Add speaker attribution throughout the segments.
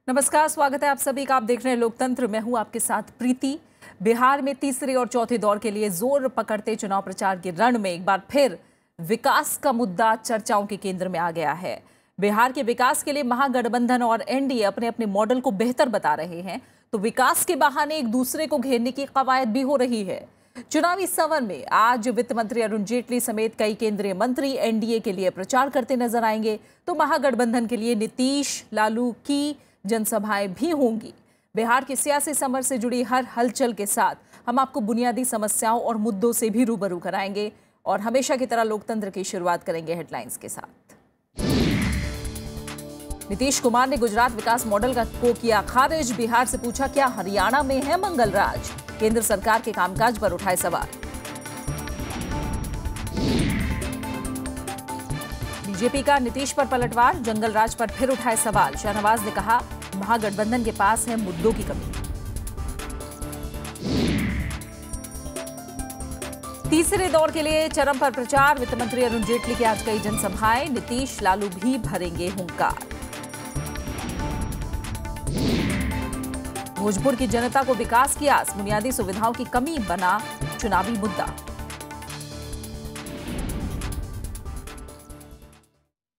Speaker 1: नमस्कार, स्वागत है आप सभी का। आप देख रहे हैं लोकतंत्र। मैं हूं आपके साथ प्रीति। बिहार में तीसरे और चौथे दौर के लिए जोर पकड़ते चुनाव प्रचार के रण में एक बार फिर विकास का मुद्दा चर्चाओं के केंद्र में आ गया है। बिहार के विकास के लिए महागठबंधन और एनडीए अपने अपने मॉडल को बेहतर बता रहे हैं, तो विकास के बहाने एक दूसरे को घेरने की कवायद भी हो रही है। चुनावी सवन में आज वित्त मंत्री अरुण जेटली समेत कई केंद्रीय मंत्री एनडीए के लिए प्रचार करते नजर आएंगे, तो महागठबंधन के लिए नीतीश, लालू की जनसभाएं भी होंगी। बिहार के सियासी समर से जुड़ी हर हलचल के साथ हम आपको बुनियादी समस्याओं और मुद्दों से भी रूबरू कराएंगे और हमेशा की तरह लोकतंत्र की शुरुआत करेंगे हेडलाइंस के साथ। नीतीश कुमार ने गुजरात विकास मॉडल को किया खारिज। बिहार से पूछा, क्या हरियाणा में है मंगल राज? केंद्र सरकार के कामकाज पर उठाए सवाल। बीजेपी का नीतीश पर पलटवार, जंगल राज पर फिर उठाए सवाल। शाहनवाज ने कहा, महागठबंधन के पास है मुद्दों की कमी। तीसरे दौर के लिए चरम पर प्रचार। वित्त मंत्री अरुण जेटली की आज कई जनसभाएं, नीतीश, लालू भी भरेंगे हुंकार। भोजपुर की जनता को विकास की आस, बुनियादी सुविधाओं की कमी बना चुनावी मुद्दा।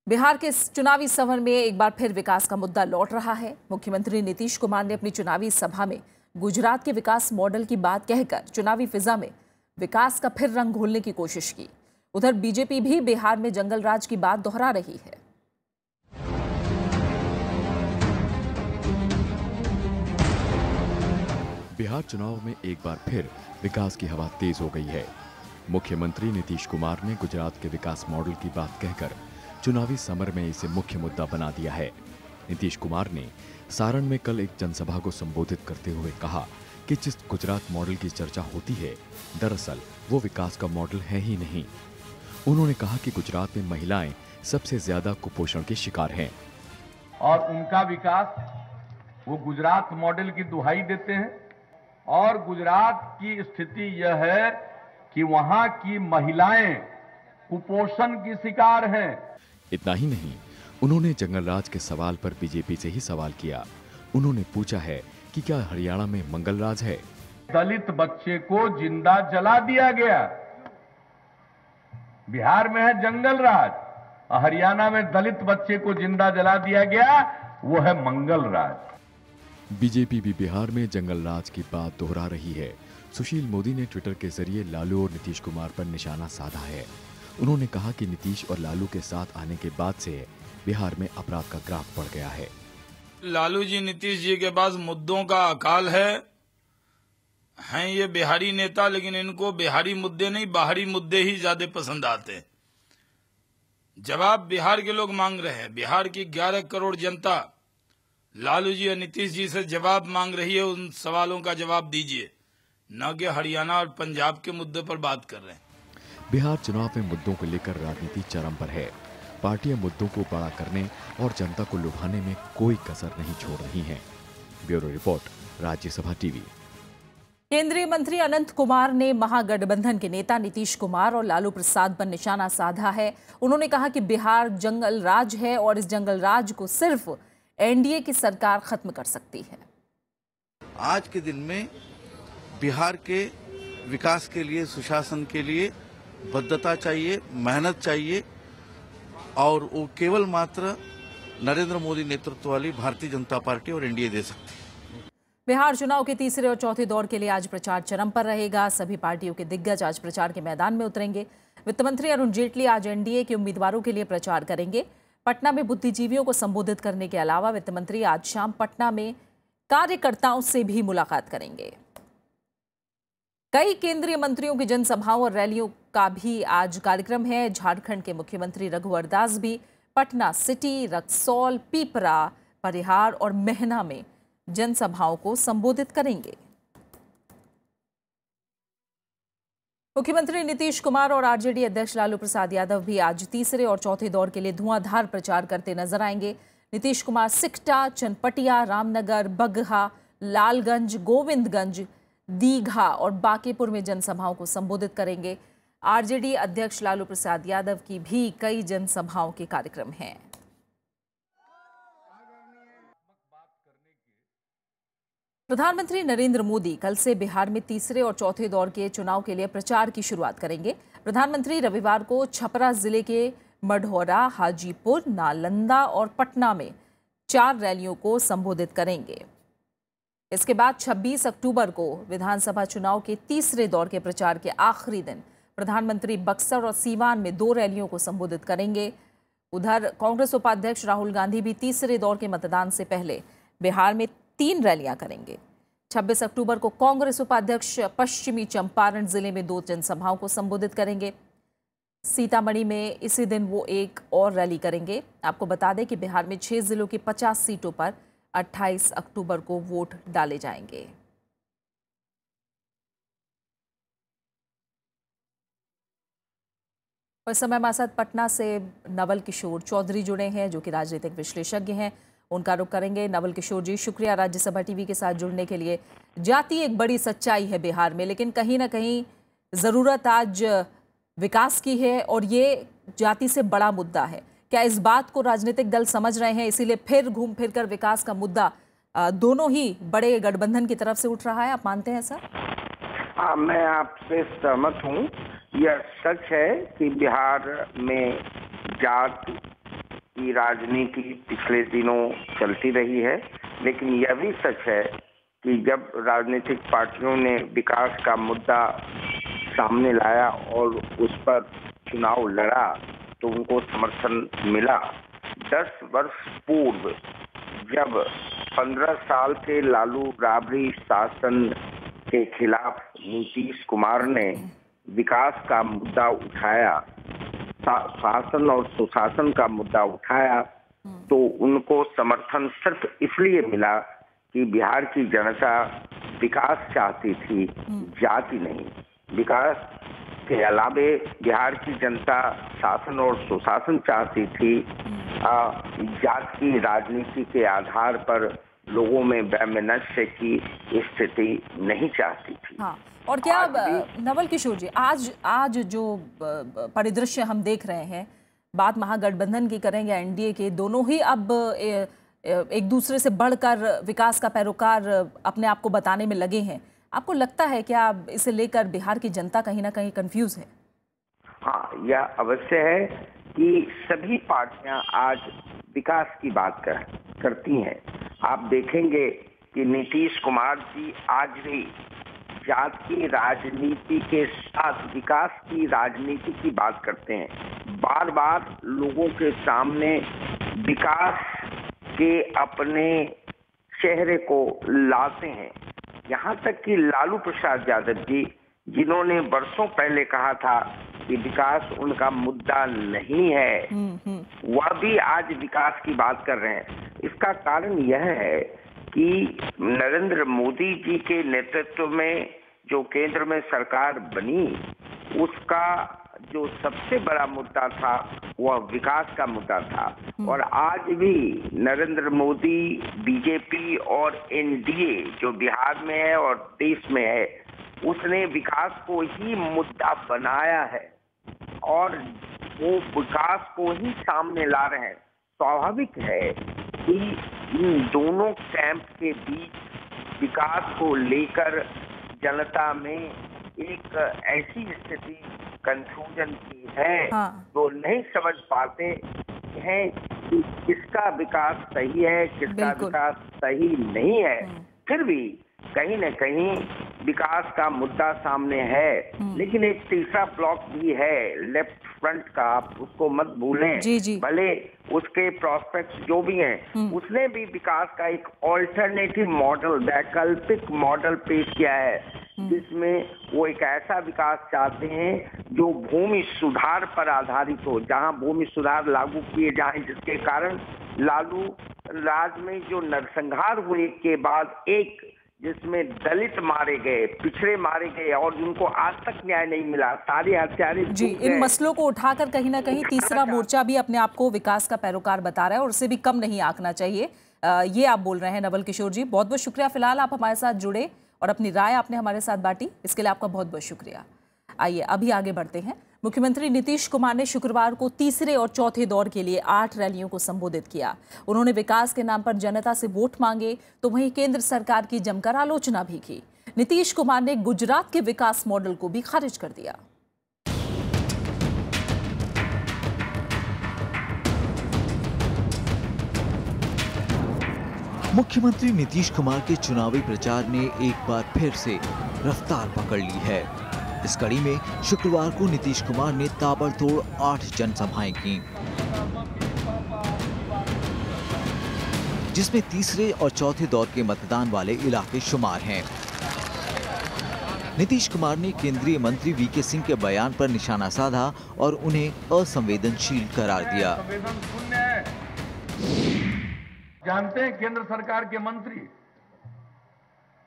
Speaker 1: बिहार के चुनावी सभर में एक बार फिर विकास का मुद्दा लौट रहा है। मुख्यमंत्री नीतीश कुमार ने अपनी चुनावी सभा में गुजरात के विकास मॉडल की बात कहकर चुनावी फिजा में विकास का फिर रंग घोलने की कोशिश की। उधर बीजेपी भी बिहार में जंगल राज की बात दोहरा रही है।
Speaker 2: बिहार चुनाव में एक बार फिर विकास की हवा तेज हो गई है। मुख्यमंत्री नीतीश कुमार ने गुजरात के विकास मॉडल की बात कहकर चुनावी समर में इसे मुख्य मुद्दा बना दिया है। नीतीश कुमार ने सारण में कल एक जनसभा को संबोधित करते हुए कहा कि जिस गुजरात मॉडल की चर्चा होती है, दरअसल वो विकास का मॉडल है ही नहीं। उन्होंने कहा कि गुजरात में महिलाएं सबसे ज्यादा कुपोषण के शिकार हैं
Speaker 3: और उनका विकास वो गुजरात मॉडल की दुहाई देते हैं। और गुजरात की स्थिति यह है कि वहां की महिलाएं कुपोषण की शिकार हैं।
Speaker 2: इतना ही नहीं, उन्होंने जंगल राज के सवाल पर बीजेपी से ही सवाल किया। उन्होंने पूछा है कि क्या हरियाणा में मंगल राज है?
Speaker 3: दलित बच्चे को जिंदा जला दिया गया। बिहार में है जंगल राज, हरियाणा में दलित बच्चे को जिंदा जला दिया गया, वो है मंगल राज।
Speaker 2: बीजेपी भी बिहार में जंगल राज की बात दोहरा रही है। सुशील मोदी ने ट्विटर के जरिए लालू और नीतीश कुमार पर निशाना साधा है। उन्होंने कहा कि नीतीश और लालू के साथ आने के बाद से बिहार में अपराध का ग्राफ बढ़ गया है।
Speaker 4: लालू जी, नीतीश जी के पास मुद्दों का अकाल है। हैं ये बिहारी नेता, लेकिन इनको बिहारी मुद्दे नहीं, बाहरी मुद्दे ही ज्यादा पसंद आते हैं। जवाब बिहार के लोग मांग रहे हैं। बिहार की 11 करोड़ जनता लालू जी और नीतीश जी से जवाब मांग रही है। उन सवालों का जवाब दीजिए, न कि हरियाणा और पंजाब के मुद्दे पर बात कर रहे हैं।
Speaker 2: बिहार चुनाव में मुद्दों को लेकर राजनीति चरम पर है। पार्टियां मुद्दों को बड़ा करने और जनता को लुभाने में कोई कसर नहीं छोड़ रही हैं। Bureau report, Rajya Sabha TV.
Speaker 1: केंद्रीय मंत्री अनंत कुमार ने महागठबंधन के नेता नीतीश कुमार और लालू प्रसाद पर निशाना साधा है। उन्होंने कहा कि बिहार जंगल राज है और इस जंगल राज को सिर्फ एनडीए की सरकार खत्म कर सकती है।
Speaker 5: आज के दिन में बिहार के विकास के लिए, सुशासन के लिए बद्धता चाहिए, मेहनत चाहिए, और वो केवल मात्र नरेंद्र मोदी नेतृत्व वाली भारतीय जनता पार्टी और एनडीए दे सकती है।
Speaker 1: बिहार चुनाव के तीसरे और चौथे दौर के लिए आज प्रचार चरम पर रहेगा। सभी पार्टियों के दिग्गज आज प्रचार के मैदान में उतरेंगे। वित्त मंत्री अरुण जेटली आज एनडीए के उम्मीदवारों के लिए प्रचार करेंगे। पटना में बुद्धिजीवियों को संबोधित करने के अलावा वित्त मंत्री आज शाम पटना में कार्यकर्ताओं से भी मुलाकात करेंगे। कई केंद्रीय मंत्रियों की जनसभाओं और रैलियों का भी आज कार्यक्रम है। झारखंड के मुख्यमंत्री रघुवर दास भी पटना सिटी, रक्सौल, पीपरा, परिहार और मैहना में जनसभाओं को संबोधित करेंगे। मुख्यमंत्री नीतीश कुमार और आरजेडी अध्यक्ष लालू प्रसाद यादव भी आज तीसरे और चौथे दौर के लिए धुआंधार प्रचार करते नजर आएंगे। नीतीश कुमार सिकटा, चनपटिया, रामनगर, बगहा, लालगंज, गोविंदगंज, दीघा और बांकीपुर में जनसभाओं को संबोधित करेंगे। आरजेडी अध्यक्ष लालू प्रसाद यादव की भी कई जनसभाओं के कार्यक्रम हैं। प्रधानमंत्री नरेंद्र मोदी कल से बिहार में तीसरे और चौथे दौर के चुनाव के लिए प्रचार की शुरुआत करेंगे। प्रधानमंत्री रविवार को छपरा जिले के मढ़ौरा, हाजीपुर, नालंदा और पटना में 4 रैलियों को संबोधित करेंगे। इसके बाद 26 अक्टूबर को विधानसभा चुनाव के तीसरे दौर के प्रचार के आखिरी दिन प्रधानमंत्री बक्सर और सीवान में 2 रैलियों को संबोधित करेंगे। उधर कांग्रेस उपाध्यक्ष राहुल गांधी भी तीसरे दौर के मतदान से पहले बिहार में 3 रैलियां करेंगे। 26 अक्टूबर को कांग्रेस उपाध्यक्ष पश्चिमी चंपारण जिले में 2 जनसभाओं को संबोधित करेंगे। सीतामढ़ी में इसी दिन वो एक और रैली करेंगे। आपको बता दें कि बिहार में 6 जिलों की 50 सीटों पर 28 अक्टूबर को वोट डाले जाएंगे। इस समय हमारे साथ पटना से नवल किशोर चौधरी जुड़े हैं, जो कि राजनीतिक विश्लेषज्ञ हैं। उनका रुख करेंगे। नवल किशोर जी, शुक्रिया राज्यसभा टीवी के साथ जुड़ने के लिए। जाति एक बड़ी सच्चाई है बिहार में, लेकिन कहीं ना कहीं ज़रूरत आज विकास की है और ये जाति से बड़ा मुद्दा है। क्या इस बात को राजनीतिक दल समझ रहे हैं, इसीलिए फिर घूम फिर कर विकास का मुद्दा दोनों ही बड़े गठबंधन की तरफ से उठ रहा है? आप मानते हैं ऐसा?
Speaker 6: हाँ, मैं आपसे सहमत हूँ। यह सच है कि बिहार में जात की राजनीति पिछले दिनों चलती रही है, लेकिन यह भी सच है कि जब राजनीतिक पार्टियों ने विकास का मुद्दा सामने लाया और उस पर चुनाव लड़ा तो उनको समर्थन मिला। 10 वर्ष पूर्व जब 15 साल के लालू राबड़ी शासन के खिलाफ नीतीश कुमार ने विकास का मुद्दा उठाया, शासन और सुशासन का मुद्दा उठाया, तो उनको समर्थन सिर्फ इसलिए मिला कि बिहार की जनता विकास चाहती थी, जाति नहीं। विकास के अलावे बिहार की जनता शासन और सुशासन चाहती थी, जात की राजनीति के आधार पर लोगों में वैमनस्य की स्थिति नहीं चाहती थी।
Speaker 1: हाँ, और क्या नवल किशोर जी, आज जो परिदृश्य हम देख रहे हैं, बात महागठबंधन की करें या एनडीए के, दोनों ही अब एक दूसरे से बढ़कर विकास का पैरोकार अपने आप को बताने में लगे हैं। आपको लगता है क्या इसे लेकर बिहार की जनता कहीं ना कहीं कंफ्यूज है?
Speaker 6: हाँ, यह अवश्य है कि सभी पार्टियां आज विकास की बात करती हैं। आप देखेंगे कि नीतीश कुमार जी आज भी जात की राजनीति के साथ विकास की राजनीति की बात करते हैं। बार बार लोगों के सामने विकास के अपने चेहरे को लाते हैं। यहाँ तक कि लालू प्रसाद यादव जी, जिन्होंने वर्षों पहले कहा था कि विकास उनका मुद्दा नहीं है, वह भी आज विकास की बात कर रहे हैं। इसका कारण यह है कि नरेंद्र मोदी जी के नेतृत्व में जो केंद्र में सरकार बनी, उसका जो सबसे बड़ा मुद्दा था वह विकास का मुद्दा था। और आज भी नरेंद्र मोदी, बीजेपी और एनडीए जो बिहार में है और देश में है, उसने विकास को ही मुद्दा बनाया है और वो विकास को ही सामने ला रहे हैं। स्वाभाविक है कि इन दोनों कैंप के बीच विकास को लेकर जनता में एक ऐसी स्थिति कंफ्यूजन की है, तो नहीं समझ पाते हैं कि किसका विकास सही है, किसका विकास सही नहीं है। फिर भी कहीं न कहीं विकास का मुद्दा सामने है, लेकिन एक तीसरा ब्लॉक भी है लेफ्ट फ्रंट का, आप उसको मत भूलें।
Speaker 1: जी।
Speaker 6: भले उसके प्रोस्पेक्ट्स जो भी हैं, उसने भी विकास का एक ऑल्टरनेटिव मॉडल, वैकल्पिक मॉडल पेश किया है, जिसमें वो एक ऐसा विकास चाहते हैं जो भूमि सुधार पर आधारित हो, जहां भूमि सुधार लागू किए जाएं, जिसके कारण लालू राज में जो नरसंहार हुए के बाद एक जिसमें दलित मारे गए, पिछड़े मारे गए और जिनको आज तक न्याय नहीं मिला, सारे हत्यारे
Speaker 1: जी, इन मसलों को उठाकर कहीं ना कहीं तीसरा मोर्चा भी अपने आप को विकास का पैरोकार बता रहा है और उससे भी कम नहीं आंकना चाहिए, ये आप बोल रहे हैं नवल किशोर जी। बहुत बहुत शुक्रिया, फिलहाल आप हमारे साथ जुड़े और अपनी राय आपने हमारे साथ बांटी, इसके लिए आपका बहुत बहुत शुक्रिया। आइए अभी आगे बढ़ते हैं। मुख्यमंत्री नीतीश कुमार ने शुक्रवार को तीसरे और चौथे दौर के लिए 8 रैलियों को संबोधित किया। उन्होंने विकास के नाम पर जनता से वोट मांगे तो वहीं केंद्र सरकार की जमकर आलोचना भी की। नीतीश कुमार ने गुजरात के विकास मॉडल को भी खारिज कर दिया।
Speaker 7: मुख्यमंत्री नीतीश कुमार के चुनावी प्रचार ने एक बार फिर से रफ्तार पकड़ ली है। इस कड़ी में शुक्रवार को नीतीश कुमार ने ताबड़तोड़ 8 जनसभाएं की, जिसमें तीसरे और चौथे दौर के मतदान वाले इलाके शुमार हैं। नीतीश कुमार ने केंद्रीय मंत्री वीके सिंह के बयान पर निशाना साधा और उन्हें असंवेदनशील करार दिया।
Speaker 3: जानते हैं केंद्र सरकार के मंत्री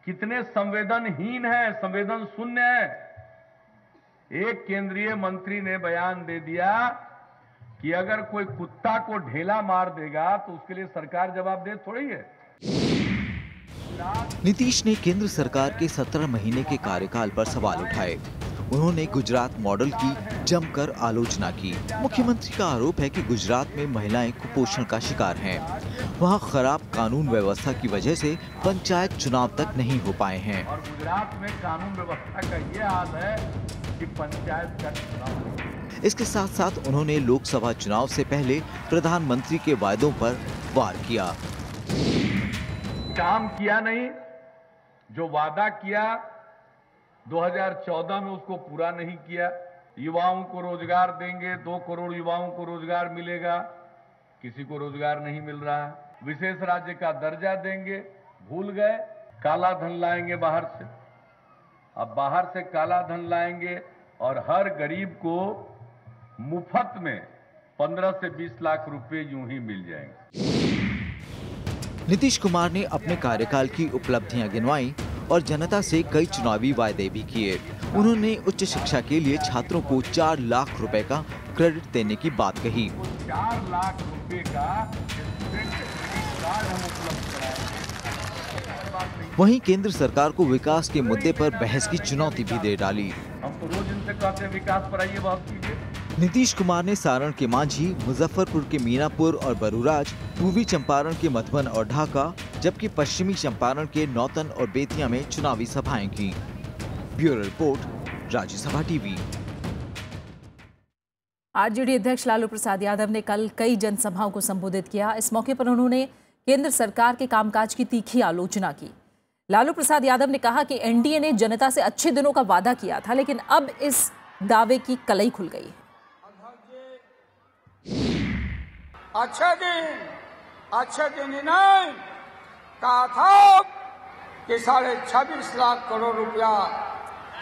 Speaker 3: कितने संवेदनहीन हैं, संवेदन शून्य है। एक केंद्रीय मंत्री ने बयान दे दिया कि अगर कोई कुत्ता को ढेला मार देगा तो उसके लिए सरकार जवाबदेह थोड़ी है।
Speaker 7: नीतीश ने केंद्र सरकार के 17 महीने के कार्यकाल पर सवाल उठाए। उन्होंने गुजरात मॉडल की जमकर आलोचना की। मुख्यमंत्री का आरोप है कि गुजरात में महिलाएं कुपोषण का शिकार हैं। वहां खराब कानून व्यवस्था की वजह से पंचायत चुनाव तक नहीं हो पाए हैं।
Speaker 3: और गुजरात में कानून व्यवस्था का ये हाल है कि पंचायत का चुनाव।
Speaker 7: इसके साथ साथ उन्होंने लोकसभा चुनाव से पहले प्रधानमंत्री के वायदों पर वार किया।
Speaker 3: काम किया नहीं, जो वादा किया 2014 में उसको पूरा नहीं किया। युवाओं को रोजगार देंगे, 2 करोड़ युवाओं को रोजगार मिलेगा, किसी को रोजगार नहीं मिल रहा है। विशेष राज्य का दर्जा देंगे, भूल गए। काला धन लाएंगे बाहर से, अब बाहर से काला धन लाएंगे और हर गरीब को मुफ्त में 15 से 20 लाख रुपए यूं ही मिल जाएंगे।
Speaker 7: नीतीश कुमार ने अपने कार्यकाल की उपलब्धियां गिनवाई और जनता से कई चुनावी वायदे भी किए। उन्होंने उच्च शिक्षा के लिए छात्रों को 4 लाख रुपए का क्रेडिट देने की बात कही।
Speaker 3: 4 लाख रुपए का स्टूडेंट क्रेडिट कार्ड हम उपलब्ध कराएंगे।
Speaker 7: वहीं केंद्र सरकार को विकास के मुद्दे पर बहस की चुनौती भी दे डाली।
Speaker 3: हम तो रोज इनसे कहते हैं विकास पर आइए बात कीजिए।
Speaker 7: नीतीश कुमार ने सारण के मांझी, मुजफ्फरपुर के मीनापुर और बरूराज, पूर्वी चंपारण के मधुबन और ढाका, जबकि पश्चिमी चंपारण के नौतन और बेतिया में चुनावी सभाएं की। Bureau report, Rajya Sabha TV.
Speaker 1: RJD अध्यक्ष लालू प्रसाद यादव ने कल कई जनसभाओं को संबोधित किया। इस मौके पर उन्होंने केंद्र सरकार के कामकाज की तीखी आलोचना की। लालू प्रसाद यादव ने कहा कि एनडीए ने जनता से अच्छे दिनों का वादा किया था, लेकिन अब इस दावे की कलई खुल गई है।
Speaker 8: अच्छे दिन ही नहीं कहा था कि 26.5 लाख करोड़ रुपया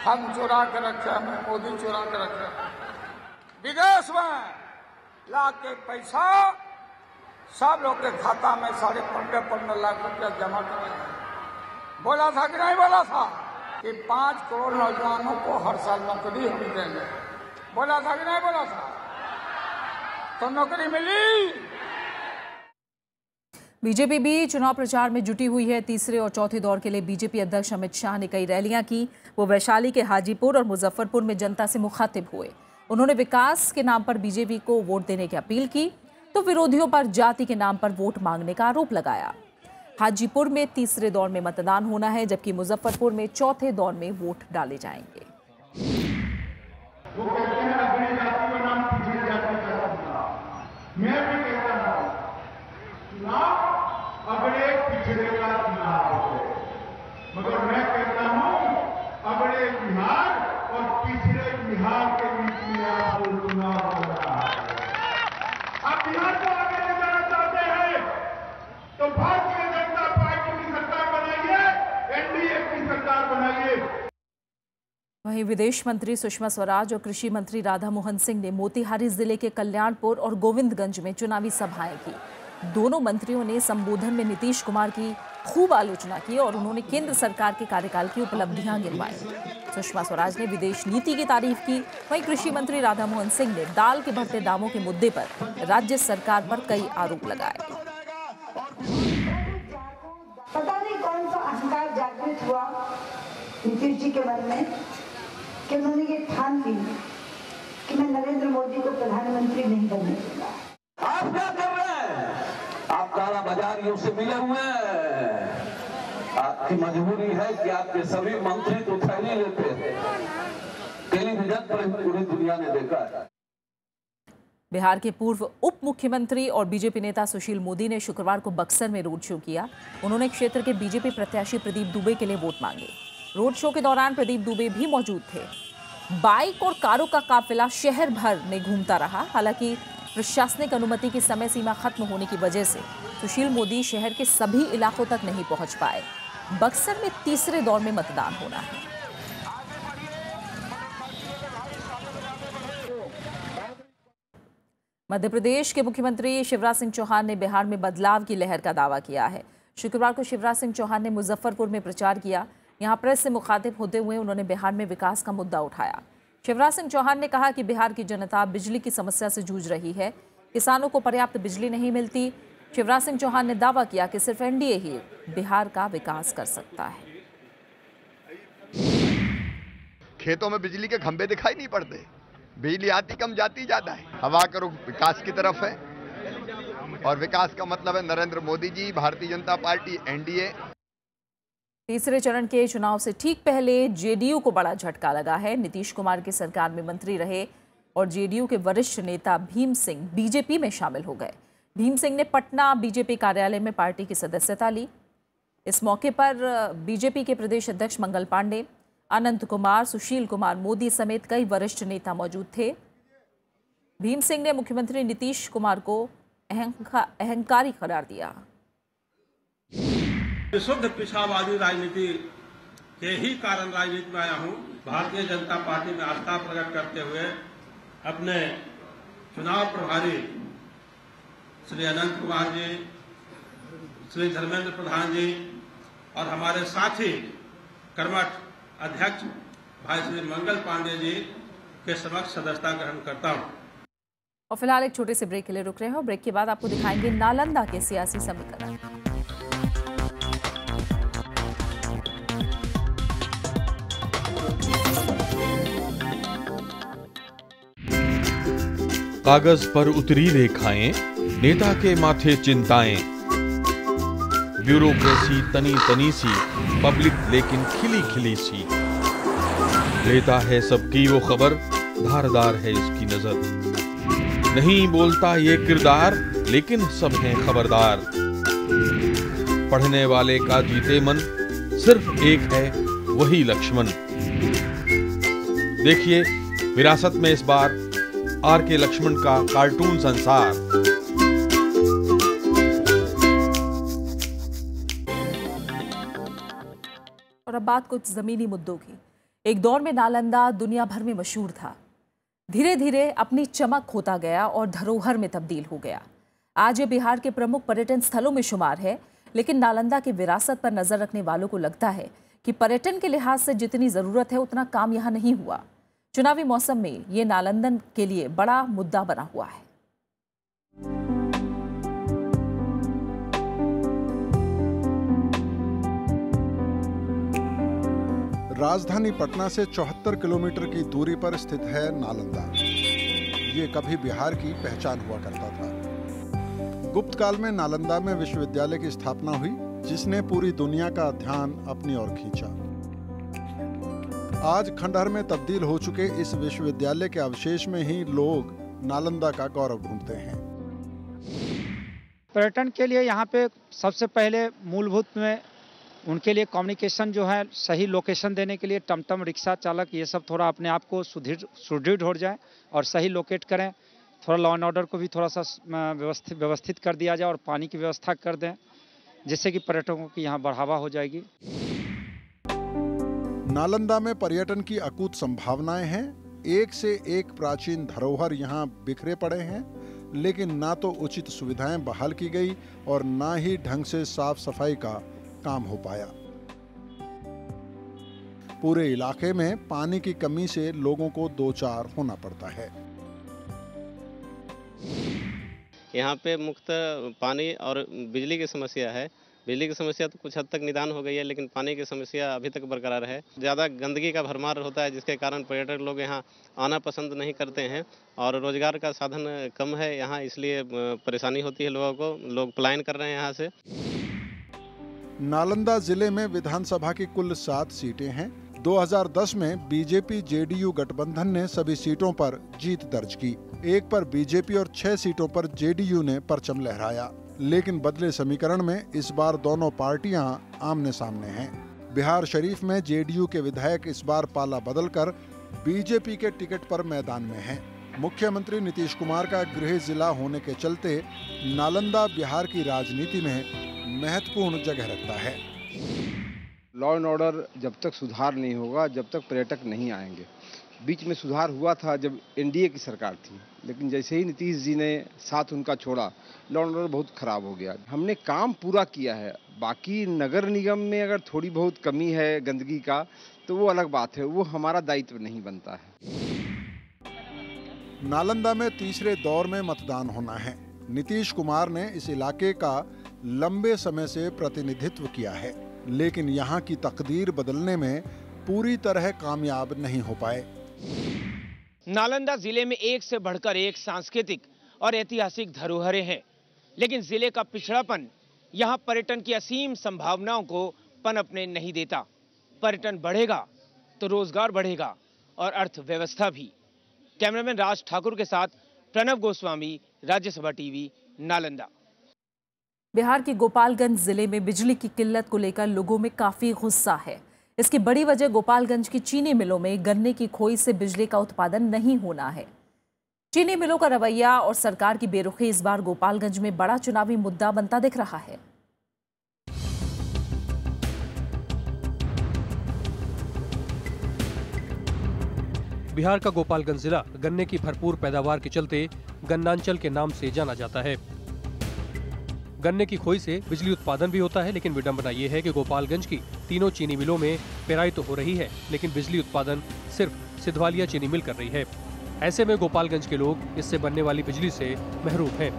Speaker 8: हम चुरा के रखे, हमें मोदी चुरा के रखे। विदेश में ला के पैसा सब लोग के खाता में 15.5 लाख रुपया जमा कर बोला था कि नहीं बोला था कि 5 करोड़ नौजवानों को हर साल नौकरी हम देंगे। बोला था कि नहीं बोला था? तो नौकरी मिली।
Speaker 1: बीजेपी भी चुनाव प्रचार में जुटी हुई है। तीसरे और चौथे दौर के लिए बीजेपी अध्यक्ष अमित शाह ने कई रैलियां की। वो वैशाली के हाजीपुर और मुजफ्फरपुर में जनता से मुखातिब हुए। उन्होंने विकास के नाम पर बीजेपी को वोट देने की अपील की तो विरोधियों पर जाति के नाम पर वोट मांगने का आरोप लगाया। हाजीपुर में तीसरे दौर में मतदान होना है, जबकि मुजफ्फरपुर में चौथे दौर में वोट डाले जाएंगे।
Speaker 9: अगड़े पिछड़े का चुनाव है, मगर मैं कहता हूं अगड़े बिहार और पिछड़े बिहार के बीच में आपको चुनाव हो रहा है। आप बिहार को आगे ले जाना चाहते हैं तो भारतीय जनता पार्टी की सरकार बनाइए, एनडीए की सरकार बनाइए।
Speaker 1: वहीं विदेश मंत्री सुषमा स्वराज और कृषि मंत्री राधा मोहन सिंह ने मोतिहारी जिले के कल्याणपुर और गोविंदगंज में चुनावी सभाएं की। दोनों मंत्रियों ने संबोधन में नीतीश कुमार की खूब आलोचना की और उन्होंने केंद्र सरकार के कार्यकाल की उपलब्धियां गिनवाई। सुषमा स्वराज ने विदेश नीति की तारीफ की। वहीं कृषि मंत्री राधा मोहन सिंह ने दाल के बढ़ते दामों के मुद्दे पर राज्य सरकार पर कई आरोप लगाए।
Speaker 10: पता नहीं कौन सा अहंकार जागृत हुआ नीतीश जी के मन में कि उन्होंने ये ठान ली कि मैं नरेंद्र मोदी को प्रधानमंत्री नहीं बनने दूंगा।
Speaker 11: आप क्या कर रहे हैं? आप काला बाजारियों से मिले हुए हैं। आपकी मजबूरी है कि आपके सभी मंत्री तो थैली लेते हैं। टेलीविजन पर पूरी दुनिया ने देखा है।
Speaker 1: बिहार के पूर्व उप मुख्यमंत्री और बीजेपी नेता सुशील मोदी ने शुक्रवार को बक्सर में रोड शो किया। उन्होंने क्षेत्र के बीजेपी प्रत्याशी प्रदीप दुबे के लिए वोट मांगे। रोड शो के दौरान प्रदीप दुबे भी मौजूद थे। बाइक और कारों का काफिला शहर भर में घूमता रहा। हालांकि प्रशासनिक अनुमति की समय सीमा खत्म होने की वजह से सुशील मोदी शहर के सभी इलाकों तक नहीं पहुंच पाए। बक्सर में तीसरे दौर में मतदान होना है। मध्य प्रदेश के मुख्यमंत्री शिवराज सिंह चौहान ने बिहार में बदलाव की लहर का दावा किया है। शुक्रवार को शिवराज सिंह चौहान ने मुजफ्फरपुर में प्रचार किया। यहां प्रेस से मुखातिब होते हुए उन्होंने बिहार में विकास का मुद्दा उठाया। शिवराज सिंह चौहान ने कहा कि बिहार की जनता बिजली की समस्या से जूझ रही है। किसानों को पर्याप्त बिजली नहीं मिलती। शिवराज सिंह चौहान ने दावा किया कि सिर्फ एनडीए ही बिहार का विकास कर सकता है।
Speaker 12: खेतों में बिजली के खंभे दिखाई नहीं पड़ते, बिजली आती कम जाती ज्यादा है। हवा का रुख विकास की तरफ है और विकास का मतलब है नरेंद्र मोदी जी, भारतीय जनता पार्टी, एनडीए।
Speaker 1: तीसरे चरण के चुनाव से ठीक पहले जेडीयू को बड़ा झटका लगा है। नीतीश कुमार की सरकार में मंत्री रहे और जेडीयू के वरिष्ठ नेता भीम सिंह बीजेपी में शामिल हो गए। भीम सिंह ने पटना बीजेपी कार्यालय में पार्टी की सदस्यता ली। इस मौके पर बीजेपी के प्रदेश अध्यक्ष मंगल पांडे, अनंत कुमार, सुशील कुमार मोदी समेत कई वरिष्ठ नेता मौजूद थे। भीम सिंह ने मुख्यमंत्री नीतीश कुमार को अहंकारी करार दिया।
Speaker 13: शुद्ध पिछड़ावादी राजनीति के ही कारण राजनीति में आया हूं। भारतीय जनता पार्टी में आस्था प्रकट करते हुए अपने चुनाव प्रभारी श्री अनंत कुमार जी, श्री धर्मेंद्र प्रधान जी और हमारे साथी कर्मठ अध्यक्ष भाई श्री मंगल पांडे जी के समक्ष सदस्यता ग्रहण करता हूं।
Speaker 1: और फिलहाल एक छोटे से ब्रेक के लिए रुक रहे हैं और ब्रेक के बाद आपको दिखाएंगे नालंदा के सियासी समीकरण।
Speaker 14: कागज पर उतरी रेखाएं, नेता के माथे चिंताएं। ब्यूरोक्रेसी तनी तनी सी, पब्लिक लेकिन खिली खिली सी। लेता है सबकी वो खबर, धारदार है इसकी नजर। नहीं बोलता ये किरदार, लेकिन सब हैं खबरदार। पढ़ने वाले का जीते मन, सिर्फ एक है वही लक्ष्मण। देखिए विरासत में इस बार आर के लक्ष्मण का कार्टून संसार।
Speaker 1: और अब बात कुछ जमीनी मुद्दों की। एक दौर में नालंदा दुनिया भर में मशहूर था। धीरे धीरे अपनी चमक खोता गया और धरोहर में तब्दील हो गया। आज ये बिहार के प्रमुख पर्यटन स्थलों में शुमार है। लेकिन नालंदा की विरासत पर नजर रखने वालों को लगता है कि पर्यटन के लिहाज से जितनी जरूरत है उतना काम यहाँ नहीं हुआ। चुनावी मौसम में ये नालंदन के लिए बड़ा मुद्दा बना हुआ है।
Speaker 15: राजधानी पटना से 74 किलोमीटर की दूरी पर स्थित है नालंदा। ये कभी बिहार की पहचान हुआ करता था। गुप्त काल में नालंदा में विश्वविद्यालय की स्थापना हुई, जिसने पूरी दुनिया का ध्यान अपनी ओर खींचा। आज खंडहर में तब्दील हो चुके इस विश्वविद्यालय के अवशेष में ही लोग नालंदा का गौरव ढूंढते हैं।
Speaker 16: पर्यटन के लिए यहाँ पे सबसे पहले मूलभूत में उनके लिए कम्युनिकेशन जो है, सही लोकेशन देने के लिए टमटम, रिक्शा चालक, ये सब थोड़ा अपने आप को सुदृढ़ हो जाए और सही लोकेट करें। थोड़ा लॉ एंड ऑर्डर को भी थोड़ा सा व्यवस्थित कर दिया जाए और पानी की व्यवस्था कर दें, जिससे कि पर्यटकों की यहाँ बढ़ावा हो जाएगी।
Speaker 15: नालंदा में पर्यटन की अकूत संभावनाएं हैं। एक से एक प्राचीन धरोहर यहाँ बिखरे पड़े हैं, लेकिन ना तो उचित सुविधाएं बहाल की गई और ना ही ढंग से साफ सफाई का काम हो पाया। पूरे इलाके में पानी की कमी से लोगों को दो चार होना पड़ता है।
Speaker 17: यहाँ पे मुख्य पानी और बिजली की समस्या है। बिजली की समस्या तो कुछ हद तक निदान हो गई है, लेकिन पानी की समस्या अभी तक बरकरार है। ज़्यादा गंदगी का भरमार होता है, जिसके कारण पर्यटक लोग यहाँ आना पसंद नहीं करते हैं और रोजगार का साधन कम है यहाँ, इसलिए परेशानी होती है लोगों को। लोग पलायन कर रहे हैं यहाँ से।
Speaker 15: नालंदा जिले में विधानसभा की कुल 7 सीटें हैं। 2010 में बीजेपी जेडीयू गठबंधन ने सभी सीटों पर जीत दर्ज की। एक पर बीजेपी और 6 सीटों पर जेडीयू ने परचम लहराया, लेकिन बदले समीकरण में इस बार दोनों पार्टियां आमने सामने हैं। बिहार शरीफ में जेडीयू के विधायक इस बार पाला बदलकर बीजेपी के टिकट पर मैदान में हैं। मुख्यमंत्री नीतीश कुमार का गृह जिला होने के चलते नालंदा बिहार की राजनीति में महत्वपूर्ण जगह रखता है।
Speaker 18: लॉ एंड ऑर्डर जब तक सुधार नहीं होगा, जब तक पर्यटक नहीं आएंगे। बीच में सुधार हुआ था जब एनडीए की सरकार थी, लेकिन जैसे ही नीतीश जी ने साथ उनका छोड़ा, लॉ एंड ऑर्डर बहुत खराब हो गया। हमने काम पूरा किया है, बाकी नगर निगम में अगर थोड़ी बहुत कमी है गंदगी का तो वो अलग बात है, वो हमारा दायित्व नहीं बनता है।
Speaker 15: नालंदा में तीसरे दौर में मतदान होना है। नीतीश कुमार ने इस इलाके का लंबे समय से प्रतिनिधित्व किया है, लेकिन यहाँ की तकदीर बदलने में पूरी तरह कामयाब नहीं हो पाए।
Speaker 19: नालंदा जिले में एक से बढ़कर एक सांस्कृतिक और ऐतिहासिक धरोहरें हैं, लेकिन जिले का पिछड़ापन यहाँ पर्यटन की असीम संभावनाओं को पनपने नहीं देता। पर्यटन बढ़ेगा तो रोजगार बढ़ेगा और अर्थव्यवस्था भी। कैमरामैन राज ठाकुर के साथ प्रणव गोस्वामी, राज्यसभा टीवी, नालंदा।
Speaker 1: बिहार के गोपालगंज जिले में बिजली की किल्लत को लेकर लोगों में काफी गुस्सा है। इसकी बड़ी वजह गोपालगंज की चीनी मिलों में गन्ने की खोई से बिजली का उत्पादन नहीं होना है। चीनी मिलों का रवैया और सरकार की बेरुखी इस बार गोपालगंज में बड़ा चुनावी मुद्दा बनता दिख रहा है।
Speaker 20: बिहार का गोपालगंज जिला गन्ने की भरपूर पैदावार के चलते गन्नांचल के नाम से जाना जाता है। गन्ने की खोई से बिजली उत्पादन भी होता है, लेकिन विडंबना ये है कि गोपालगंज की तीनों चीनी मिलों में पेराई तो हो रही है, लेकिन बिजली उत्पादन सिर्फ सिधवालिया चीनी मिल कर रही है। ऐसे में गोपालगंज के लोग इससे बनने वाली बिजली से महरूम हैं।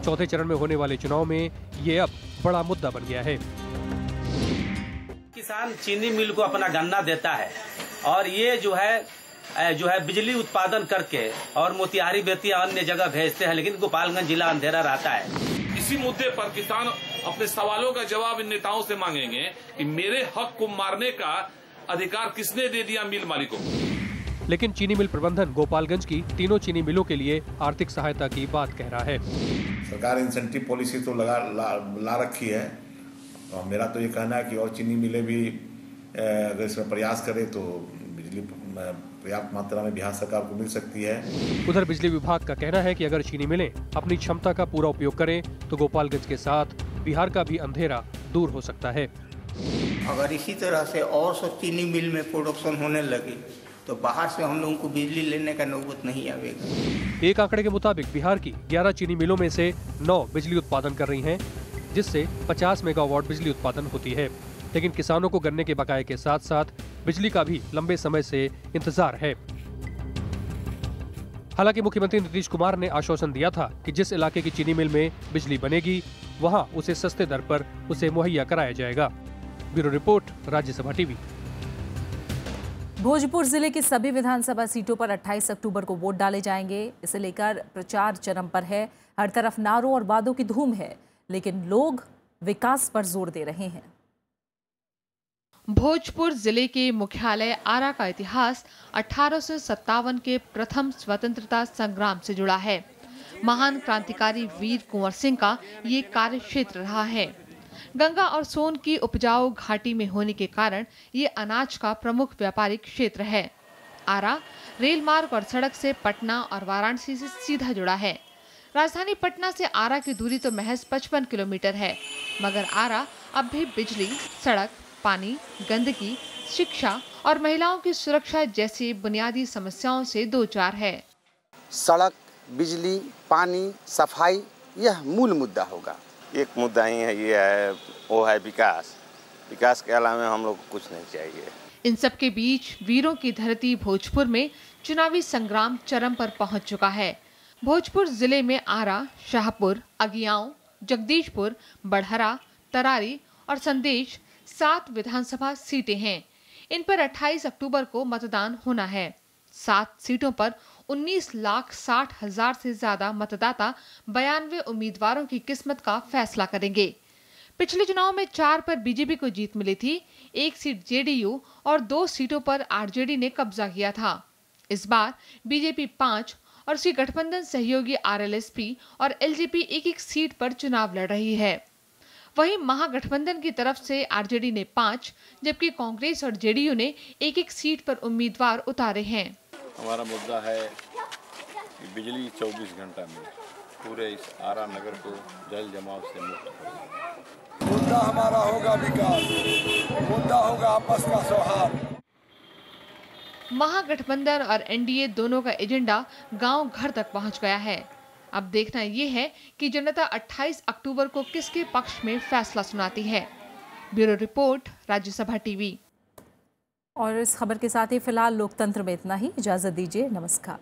Speaker 20: चौथे चरण में होने वाले चुनाव में ये अब बड़ा मुद्दा बन गया है।
Speaker 21: किसान चीनी मिल को अपना गन्ना देता है और ये जो है बिजली उत्पादन करके और मोतिहारी बेतिया अन्य जगह भेजते हैं, लेकिन गोपालगंज जिला अंधेरा रहता है।
Speaker 22: इसी मुद्दे पर किसान अपने सवालों का जवाब इन नेताओं से मांगेंगे कि मेरे हक को मारने का अधिकार किसने दे दिया मिल मालिकों को।
Speaker 20: लेकिन चीनी मिल प्रबंधन गोपालगंज की तीनों चीनी मिलों के लिए आर्थिक सहायता की बात कह रहा है।
Speaker 23: सरकार इंसेंटिव पॉलिसी तो ला रखी है, और मेरा तो ये कहना है कि और चीनी मिलें भी अगर इसमें प्रयास करें तो बिजली पर्याप्त मात्रा में बिहार सरकार को मिल सकती है।
Speaker 20: उधर बिजली विभाग का कहना है कि अगर चीनी मिलें अपनी क्षमता का पूरा उपयोग करें तो गोपालगंज के साथ बिहार का भी अंधेरा दूर हो सकता है।
Speaker 24: अगर इसी तरह से और सब चीनी मिल में प्रोडक्शन होने लगे तो बाहर से हम लोगों को बिजली लेने का नौबत नहीं आवेगा।
Speaker 20: एक आंकड़े के मुताबिक बिहार की 11 चीनी मिलों में से 9 बिजली उत्पादन कर रही हैं, जिससे 50 मेगावाट बिजली उत्पादन होती है। लेकिन किसानों को गन्ने के बकाये के साथ साथ बिजली का भी लंबे समय से इंतजार है। हालांकि मुख्यमंत्री नीतीश कुमार ने आश्वासन दिया था कि जिस इलाके की चीनी मिल में बिजली बनेगी वहां उसे सस्ते दर पर उसे मुहैया कराया जाएगा। Bureau report, Rajya Sabha TV.
Speaker 1: Bhojpur जिले की सभी विधानसभा सीटों पर 28 अक्टूबर को वोट डाले जाएंगे। इसे लेकर प्रचार चरम पर है। हर तरफ नारों और वादों की धूम है, लेकिन लोग विकास पर जोर दे रहे हैं।
Speaker 25: भोजपुर जिले के मुख्यालय आरा का इतिहास 1857 के प्रथम स्वतंत्रता संग्राम से जुड़ा है। महान क्रांतिकारी वीर कुंवर सिंह का ये कार्य क्षेत्र रहा है। गंगा और सोन की उपजाऊ घाटी में होने के कारण ये अनाज का प्रमुख व्यापारिक क्षेत्र है। आरा रेल मार्ग और सड़क से पटना और वाराणसी से सीधा जुड़ा है। राजधानी पटना से आरा की दूरी तो महज 55 किलोमीटर है, मगर आरा अब भी बिजली, सड़क, पानी, गंदगी, शिक्षा और महिलाओं की सुरक्षा जैसी बुनियादी समस्याओं से दो चार है।
Speaker 26: सड़क, बिजली, पानी, सफाई यह मूल मुद्दा होगा।
Speaker 27: एक मुद्दा ही है, ये है वो है विकास। विकास के अलावा हम लोग को कुछ नहीं चाहिए।
Speaker 25: इन सब के बीच वीरों की धरती भोजपुर में चुनावी संग्राम चरम पर पहुंच चुका है। भोजपुर जिले में आरा, शाहपुर, अगियाओं, जगदीशपुर, बढ़हरा, तरारी और संदेश 7 विधानसभा सीटें हैं। इन पर 28 अक्टूबर को मतदान होना है। 7 सीटों पर 19,60,000 से ज्यादा मतदाता 92 उम्मीदवारों की किस्मत का फैसला करेंगे। पिछले चुनाव में 4 पर बीजेपी को जीत मिली थी, 1 सीट जेडीयू और 2 सीटों पर आरजेडी ने कब्जा किया था। इस बार बीजेपी 5 और उसकी गठबंधन सहयोगी आरएलएसपी और एलजेपी एक सीट पर चुनाव लड़ रही है। वहीं महागठबंधन की तरफ से आरजेडी ने 5 जबकि कांग्रेस और जेडीयू ने एक सीट पर उम्मीदवार उतारे हैं।
Speaker 2: हमारा मुद्दा है कि बिजली 24 घंटा में पूरे इस आरा नगर को जल जमाव से मुक्त करें।
Speaker 3: मुद्दा हमारा होगा विकास, मुद्दा होगा आपस का सौहार्द।
Speaker 25: महागठबंधन और एनडीए दोनों का एजेंडा गांव घर तक पहुंच गया है। अब देखना ये है कि जनता 28 अक्टूबर को किसके पक्ष में फैसला सुनाती है। Bureau report, Rajya Sabha TV.
Speaker 1: और इस खबर के साथ ही फिलहाल लोकतंत्र में इतना ही। इजाजत दीजिए, नमस्कार।